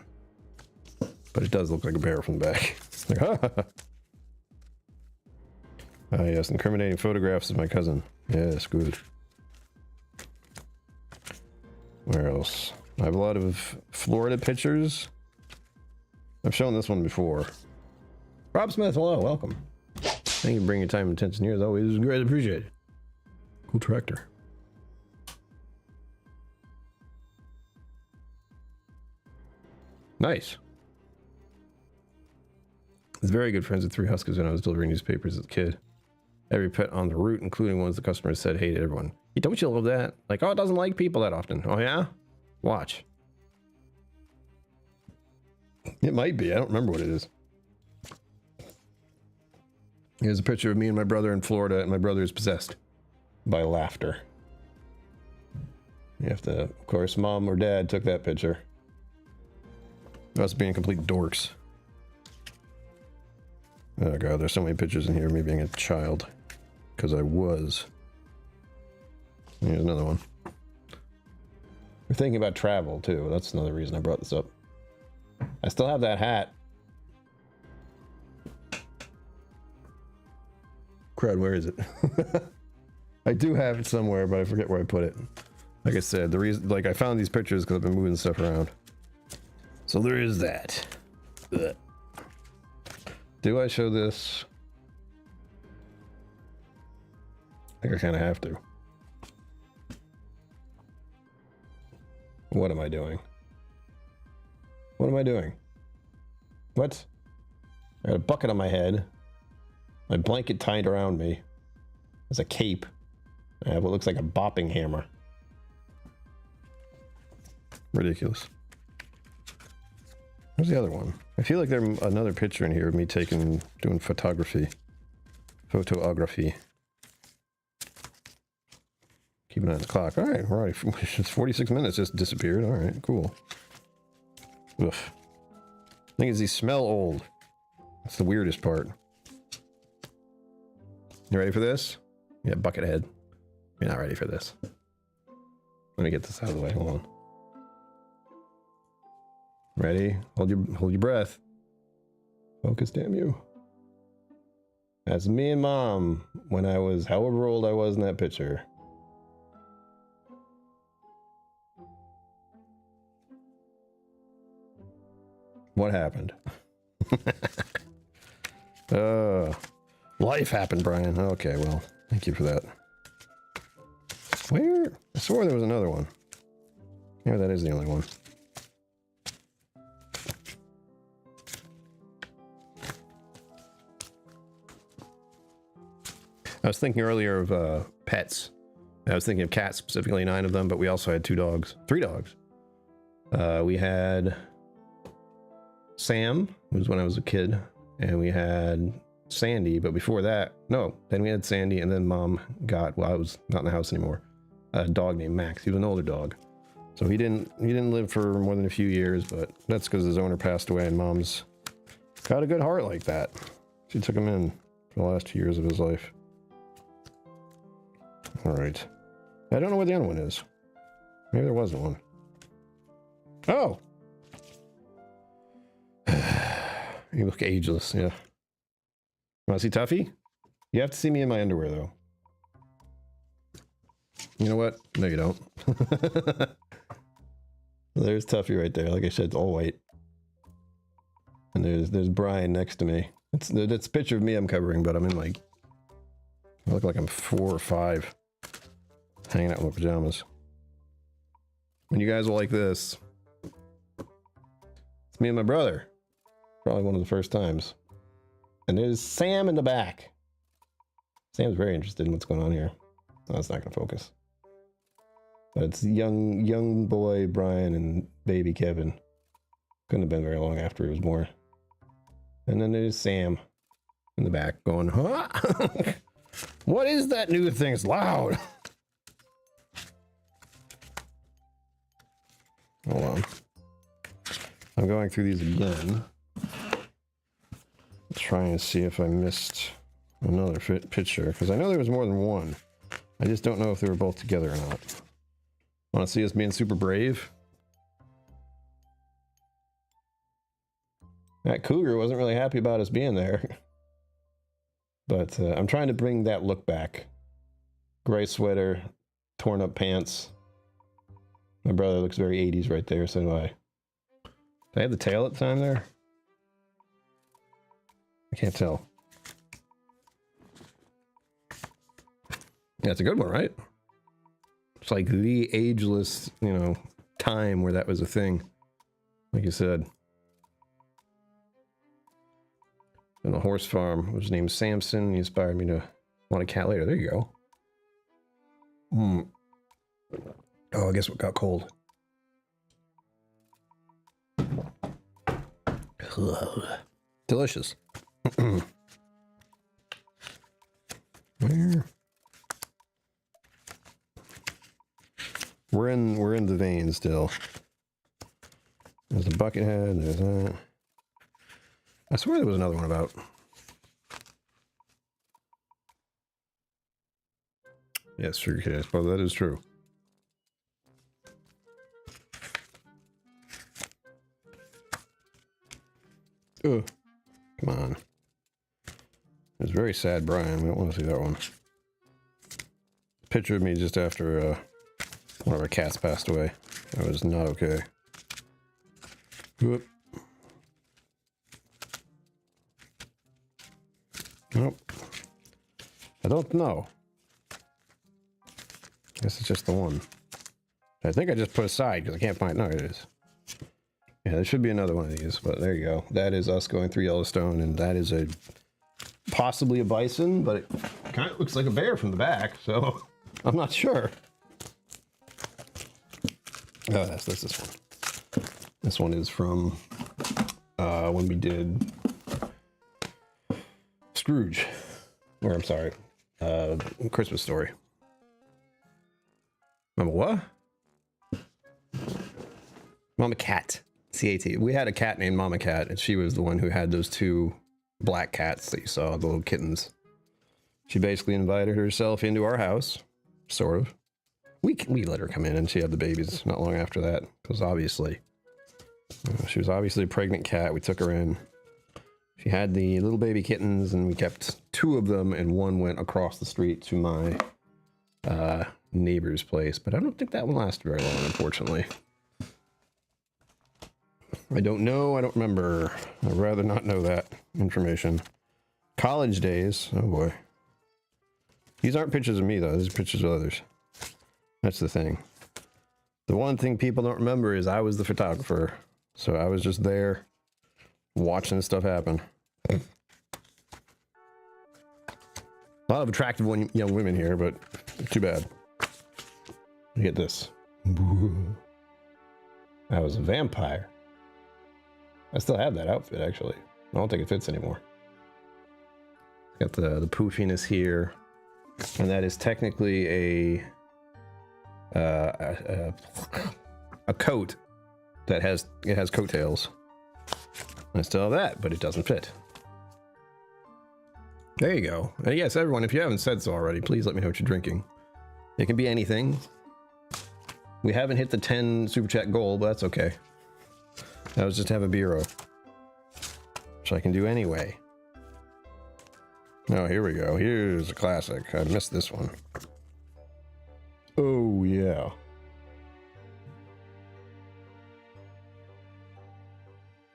but it does look like a bear from the back. Like, ah, yes, incriminating photographs of my cousin. Yes, good. Where else? I have a lot of Florida pictures. I've shown this one before. Rob Smith, hello, welcome. Thank you for bringing your time and attention here as always. It's greatly appreciated. Cool tractor. Nice. I was very good friends with 3 Huskies when I was delivering newspapers as a kid. Every pet on the route, including ones the customers said hated everyone. Hey, don't you love that? Like, oh, it doesn't like people that often. Oh, yeah? Watch. It might be. I don't remember what it is. Here's a picture of me and my brother in Florida, and my brother is possessed by laughter. You have to, of course, mom or dad took that picture. Us being complete dorks. Oh god, there's so many pictures in here of me being a child. Because I was. Here's another one. We're thinking about travel, too. That's another reason I brought this up. I still have that hat. Crud, where is it? I do have it somewhere, but I forget where I put it. Like I said, the reason, like, I found these pictures because I've been moving stuff around. So there is that. Ugh. Do I show this? I think I kind of have to. What am I doing? What am I doing? What? I got a bucket on my head. My blanket tied around me. There's a cape. I have what looks like a bopping hammer. Ridiculous. Where's the other one? I feel like there's another picture in here of me doing photography. Photography. Keep an eye on the clock. All right, we're already 46 minutes just disappeared. All right, cool. Oof. The thing is, these smell old. That's the weirdest part. You ready for this? Yeah, bucket head. You're not ready for this. Let me get this out of the way. Hold on. Ready? Hold your breath. Focus, damn you. That's me and mom when I was however old I was in that picture. What happened? Life happened, Brian. Okay, well, thank you for that. Where? I swore there was another one. Yeah, that is the only one. I was thinking earlier of pets. I was thinking of cats, specifically 9 of them, but we also had 2 dogs. 3 dogs. We had Sam, who was when I was a kid, and we had Sandy, but before that, no, then we had Sandy, and then mom got, well, I was not in the house anymore, a dog named Max. He was an older dog. So he didn't live for more than a few years, but that's because his owner passed away, and mom's got a good heart like that. She took him in for the last 2 years of his life. All right. I don't know where the other one is. Maybe there wasn't one. Oh! You look ageless, yeah. Want to see Tuffy? You have to see me in my underwear, though. You know what? No, you don't. There's Tuffy right there. Like I said, it's all white. And there's Brian next to me. It's a picture of me I'm covering, but I'm in like... I look like I'm 4 or 5. Hanging out in my pajamas. And you guys will like this. It's me and my brother. Probably one of the first times. And there's Sam in the back. Sam's very interested in what's going on here. Oh, that's not going to focus. But it's young boy Brian and baby Kevin. Couldn't have been very long after he was born. And then there's Sam in the back going, huh? What is that new thing? It's loud. Hold on. I'm going through these again. Trying to see if I missed another picture, because I know there was more than one. I just don't know if they were both together or not. Want to see us being super brave? That cougar wasn't really happy about us being there. But I'm trying to bring that look back. Gray sweater, torn up pants. My brother looks very 80s right there, so do I. Did I have the tail at the time there? I can't tell. Yeah, it's a good one, right? It's like the ageless, you know, time where that was a thing. Like you said. And the horse farm was named Samson. He inspired me to want a cat later. There you go. Oh, I guess what got cold. Delicious. Where? We're in the vein still. There's a bucket head, there's that. I swear there was another one about. Yes, sugar cane, I suppose that is true. Ugh. Come on. It's very sad, Brian. We don't want to see that one. Picture of me just after one of our cats passed away. That was not okay. Whoop. Nope. I don't know. Guess it's just the one. I think I just put aside because I can't find. No, it is. Yeah, there should be another one of these, but there you go. That is us going through Yellowstone, and that is a possibly a bison, but it kind of looks like a bear from the back, so I'm not sure. Oh, that's this one. This one is from when we did Scrooge, or I'm sorry, Christmas Story. Remember what? Mama Cat. C-A-T. We had a cat named Mama Cat, and she was the one who had those two black cats that you saw, the little kittens. She basically invited herself into our house, sort of. We let her come in, and she had the babies not long after that, because obviously, she was obviously a pregnant cat. We took her in. She had the little baby kittens, and we kept two of them, and one went across the street to my neighbor's place, but I don't think that one lasted very long, unfortunately. I don't know. I don't remember. I'd rather not know that information. College days. Oh boy. These aren't pictures of me though. These are pictures of others. That's the thing. The one thing people don't remember is I was the photographer. So I was just there watching stuff happen. A lot of attractive young women here, but too bad. Look at this. I was a vampire. I still have that outfit, actually. I don't think it fits anymore. Got the poofiness here, and that is technically a coat that has coattails. I still have that, but it doesn't fit. There you go. And yes, everyone, if you haven't said so already, please let me know what you're drinking. It can be anything. We haven't hit the 10 super chat goal, but that's okay. That was just have a beer, which I can do anyway. Oh, here we go. Here's a classic. I missed this one. Oh, yeah.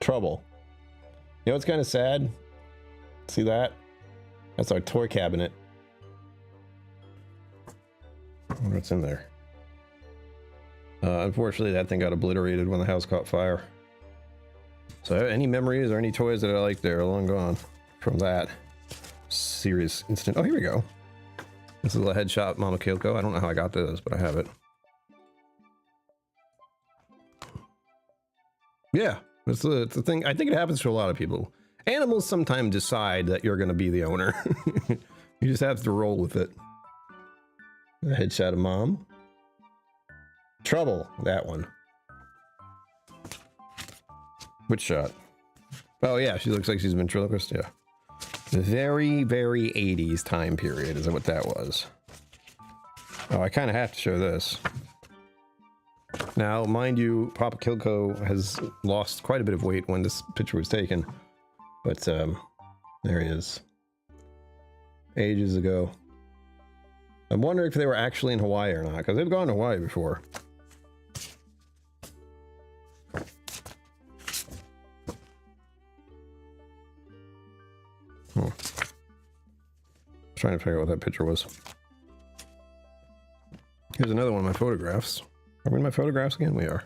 Trouble. You know what's kind of sad? See that? That's our toy cabinet. I wonder what's in there. Unfortunately, that thing got obliterated when the house caught fire. So any memories or any toys that I like there are long gone from that serious incident. Oh, here we go. This is a headshot Mama KillCo. I don't know how I got this, but I have it. Yeah, it's a thing. I think it happens to a lot of people. Animals sometimes decide that you're going to be the owner. You just have to roll with it. A headshot of Mom. Trouble, that one. Which shot? Oh yeah, she looks like she's a ventriloquist, yeah. Very, very 80s time period is what that was. Oh, I kind of have to show this. Now, mind you, Papa KillCo has lost quite a bit of weight when this picture was taken. But, there he is. Ages ago. I'm wondering if they were actually in Hawaii or not, because they've gone to Hawaii before. Trying to figure out what that picture was. Here's another one of my photographs. Are we in my photographs again? We are.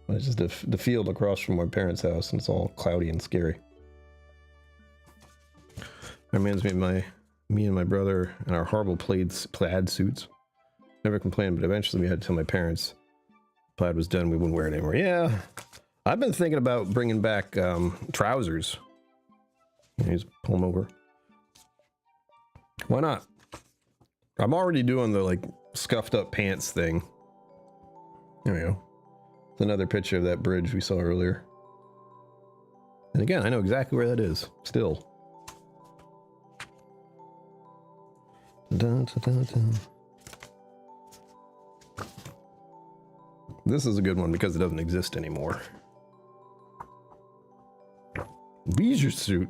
It's just the field across from my parents' house, and it's all cloudy and scary. Reminds me of me and my brother and our horrible plaid suits. Never complained, but eventually we had to tell my parents plaid was done. We wouldn't wear it anymore. Yeah, I've been thinking about bringing back trousers. Just pull them over. Why not? I'm already doing the like scuffed up pants thing. There we go. It's another picture of that bridge we saw earlier. And again, I know exactly where that is. Still. Dun, dun, dun, dun. This is a good one because it doesn't exist anymore. Leisure suit.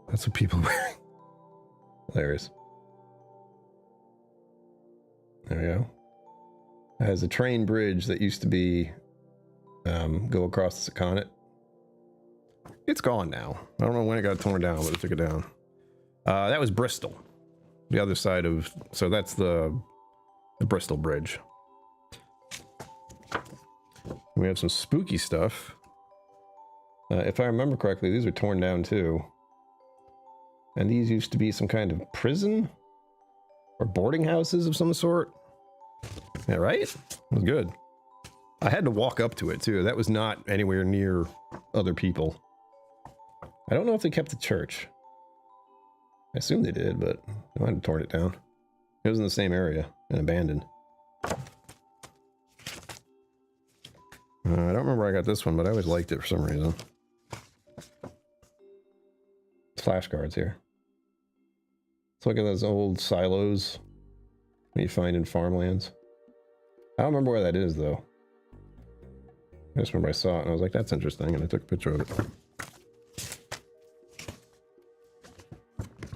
That's what people wear. Hilarious. There we go. It has a train bridge that used to be go across the Saconnet. It's gone now. I don't know when it got torn down, but it took it down. That was Bristol. The other side of, so that's the Bristol Bridge. We have some spooky stuff. If I remember correctly, these are torn down too. And these used to be some kind of prison or boarding houses of some sort. Yeah, right? It was good. I had to walk up to it too. That was not anywhere near other people. I don't know if they kept the church. I assume they did, but they might have torn it down. It was in the same area and abandoned. I don't remember where I got this one, but I always liked it for some reason. Flashcards here. Let's look at those old silos that you find in farmlands. I don't remember where that is, though. I just remember I saw it and I was like, that's interesting, and I took a picture of it.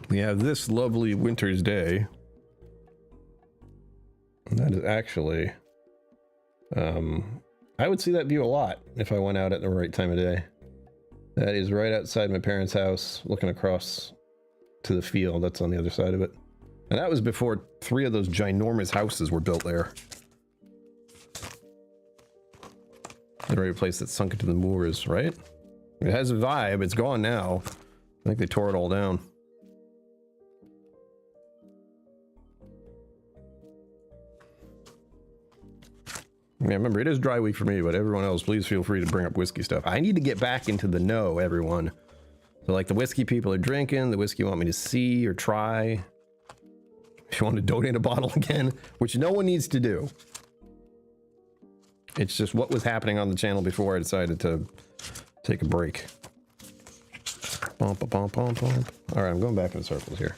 We have this lovely winter's day. And that is actually... I would see that view a lot if I went out at the right time of day. That is right outside my parents' house, looking across to the field that's on the other side of it. And that was before 3 of those ginormous houses were built there. The very place that sunk into the moors, right? It has a vibe. It's gone now. I think they tore it all down. Yeah, remember, it is dry week for me, but everyone else, please feel free to bring up whiskey stuff. I need to get back into the know, everyone. So, like, the whiskey people are drinking, the whiskey you want me to see or try. If you want to donate a bottle again, which no one needs to do. It's just what was happening on the channel before I decided to take a break. Bump, bump, bump, bump. All right, I'm going back in circles here.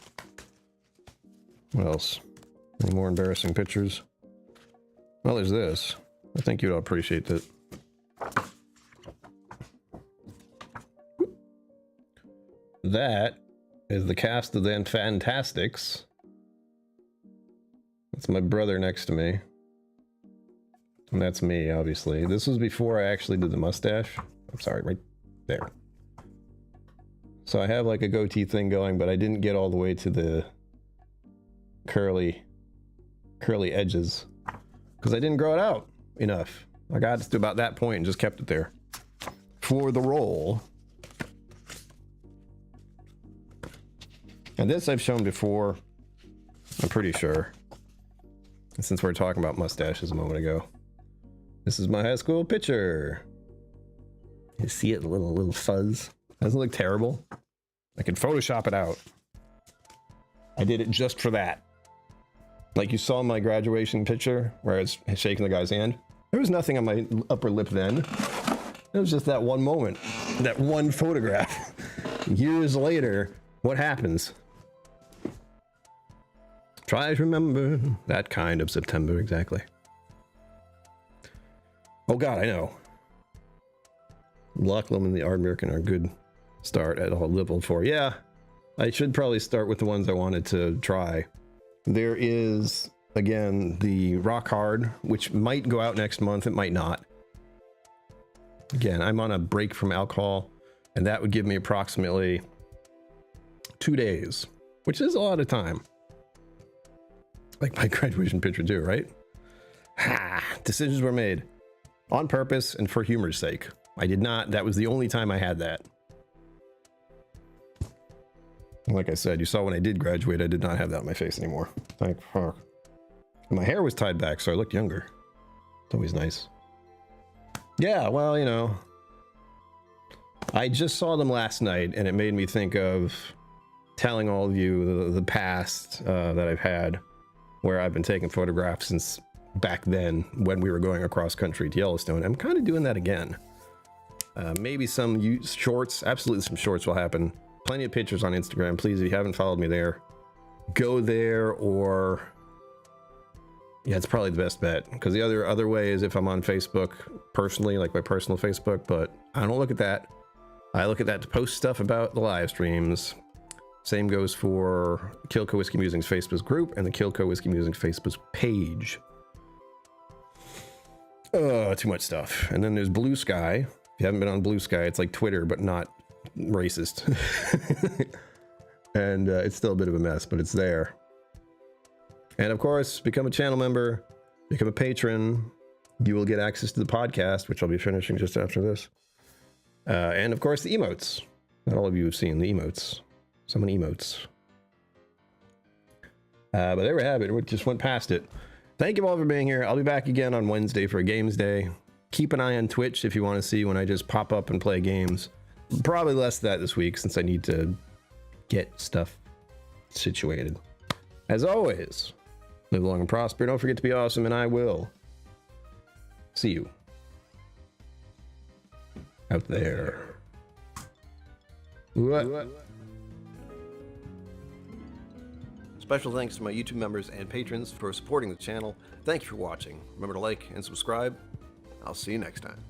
What else? Any more embarrassing pictures? Well, there's this. I think you'd all appreciate that. That is the cast of the Fantastics. That's my brother next to me. And that's me, obviously. This was before I actually did the mustache. I'm sorry, right there. So I have like a goatee thing going, but I didn't get all the way to the curly edges because I didn't grow it out enough. I got to about that point and just kept it there for the role. And this I've shown before, I'm pretty sure. And since we were talking about mustaches a moment ago, this is my high school picture. You see it, a little fuzz. Doesn't look terrible. I can Photoshop it out. I did it just for that. Like you saw my graduation picture where I was shaking the guy's hand. There was nothing on my upper lip then. It was just that one moment, that one photograph. Years later, what happens? Try to remember that kind of September, exactly. Oh God, I know. Lachlan and the Ardmerican are a good start at all level 4. Yeah, I should probably start with the ones I wanted to try. There is, again, the Rock Hard, which might go out next month. It might not. Again, I'm on a break from alcohol, and that would give me approximately 2 days, which is a lot of time. Like my graduation picture too, right? Ha! Decisions were made on purpose and for humor's sake. I did not, that was the only time I had that. Like I said, you saw when I did graduate, I did not have that on my face anymore. Thank fuck. My hair was tied back, so I looked younger. It's always nice. Yeah, well, you know, I just saw them last night, and it made me think of telling all of you the past that I've had, where I've been taking photographs since back then when we were going across country to Yellowstone. I'm kind of doing that again. Maybe some shorts, absolutely some shorts will happen. Plenty of pictures on Instagram. Please, if you haven't followed me there, go there, or yeah, it's probably the best bet, because the other way is if I'm on Facebook personally, like my personal Facebook, but I don't look at that. I look at that to post stuff about the live streams. Same goes for KillCo Whiskey Musings Facebook group and the KillCo Whiskey Musings Facebook page. Too much stuff. And then there's Blue Sky. If you haven't been on Blue Sky, it's like Twitter, but not racist. And it's still a bit of a mess, but it's there. And of course, become a channel member, become a patron. You will get access to the podcast, which I'll be finishing just after this. And of course, the emotes. Not all of you have seen the emotes. So many emotes. But there we have it. We just went past it. Thank you all for being here. I'll be back again on Wednesday for a games day. Keep an eye on Twitch if you want to see when I just pop up and play games. Probably less of that this week since I need to get stuff situated. As always, live long and prosper. Don't forget to be awesome, and I will see you out there. What? Special thanks to my YouTube members and patrons for supporting the channel. Thank you for watching. Remember to like and subscribe. I'll see you next time.